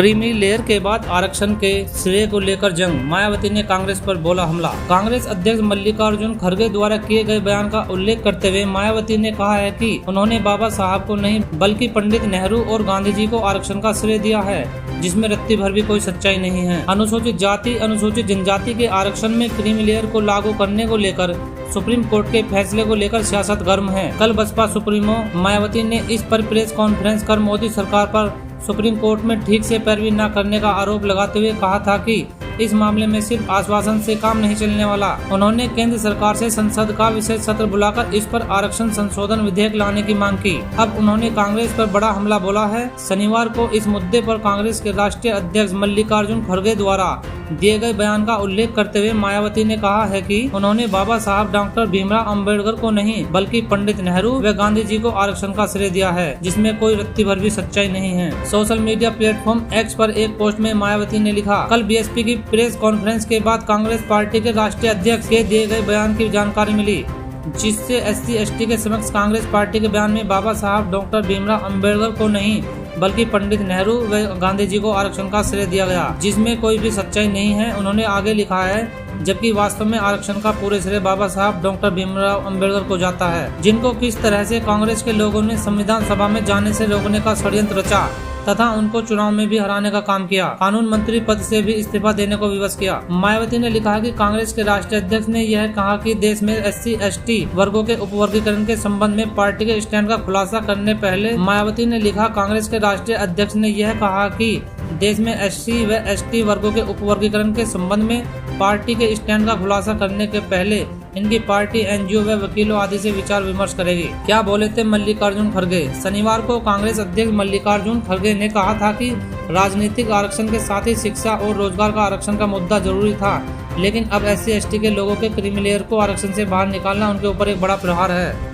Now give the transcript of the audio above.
Creamy layer के बाद आरक्षण के श्रेय को लेकर जंग, मायावती ने कांग्रेस पर बोला हमला। कांग्रेस अध्यक्ष मल्लिकार्जुन खड़गे द्वारा किए गए बयान का उल्लेख करते हुए मायावती ने कहा है कि उन्होंने बाबा साहब को नहीं बल्कि पंडित नेहरू और गांधी जी को आरक्षण का श्रेय दिया है, जिसमें रत्ती भर भी कोई सच्चाई नहीं है। अनुसूचित जाति अनुसूचित जनजाति के आरक्षण में क्रीमी लेयर को लागू करने को लेकर सुप्रीम कोर्ट के फैसले को लेकर सियासत गर्म है। कल बसपा सुप्रीमो मायावती ने इस पर प्रेस कॉन्फ्रेंस कर मोदी सरकार पर सुप्रीम कोर्ट में ठीक से पैरवी न करने का आरोप लगाते हुए कहा था कि इस मामले में सिर्फ आश्वासन से काम नहीं चलने वाला। उन्होंने केंद्र सरकार से संसद का विशेष सत्र बुलाकर इस पर आरक्षण संशोधन विधेयक लाने की मांग की। अब उन्होंने कांग्रेस पर बड़ा हमला बोला है। शनिवार को इस मुद्दे पर कांग्रेस के राष्ट्रीय अध्यक्ष मल्लिकार्जुन खड़गे द्वारा दिए गए बयान का उल्लेख करते हुए मायावती ने कहा है कि उन्होंने बाबा साहब डॉक्टर भीमराव अंबेडकर को नहीं बल्कि पंडित नेहरू व गांधी जी को आरक्षण का श्रेय दिया है, जिसमें कोई रत्ती भर भी सच्चाई नहीं है। सोशल मीडिया प्लेटफॉर्म एक्स पर एक पोस्ट में मायावती ने लिखा, कल बीएसपी की प्रेस कॉन्फ्रेंस के बाद कांग्रेस पार्टी के राष्ट्रीय अध्यक्ष के दिए गए बयान की जानकारी मिली, जिससे SC/ST के समक्ष कांग्रेस पार्टी के बयान में बाबा साहब डॉक्टर भीमराव अंबेडकर को नहीं बल्कि पंडित नेहरू व गांधी जी को आरक्षण का श्रेय दिया गया, जिसमें कोई भी सच्चाई नहीं है। उन्होंने आगे लिखा है, जबकि वास्तव में आरक्षण का पूरे श्रेय बाबा साहब डॉक्टर भीमराव अंबेडकर को जाता है, जिनको किस तरह से कांग्रेस के लोगों ने संविधान सभा में जाने से रोकने का षड्यंत्र रचा तथा उनको चुनाव में भी हराने का काम किया। कानून मंत्री पद से भी इस्तीफा देने को विवश किया। मायावती ने लिखा कि कांग्रेस के राष्ट्रीय अध्यक्ष ने यह कहा कि देश में SC/ST वर्गों के उपवर्गीकरण के संबंध में पार्टी के स्टैंड का खुलासा करने पहले मायावती ने लिखा, कांग्रेस के राष्ट्रीय अध्यक्ष ने यह कहा कि देश में SC व ST वर्गों के उपवर्गीकरण के संबंध में पार्टी के स्टैंड का खुलासा करने के पहले इनकी पार्टी NGO व वकीलों आदि से विचार विमर्श करेगी। क्या बोले थे मल्लिकार्जुन खड़गे? शनिवार को कांग्रेस अध्यक्ष मल्लिकार्जुन खड़गे ने कहा था कि राजनीतिक आरक्षण के साथ ही शिक्षा और रोजगार का आरक्षण का मुद्दा जरूरी था, लेकिन अब SC/ST के लोगों के क्रीमी लेयर को आरक्षण से बाहर निकालना उनके ऊपर एक बड़ा प्रहार है।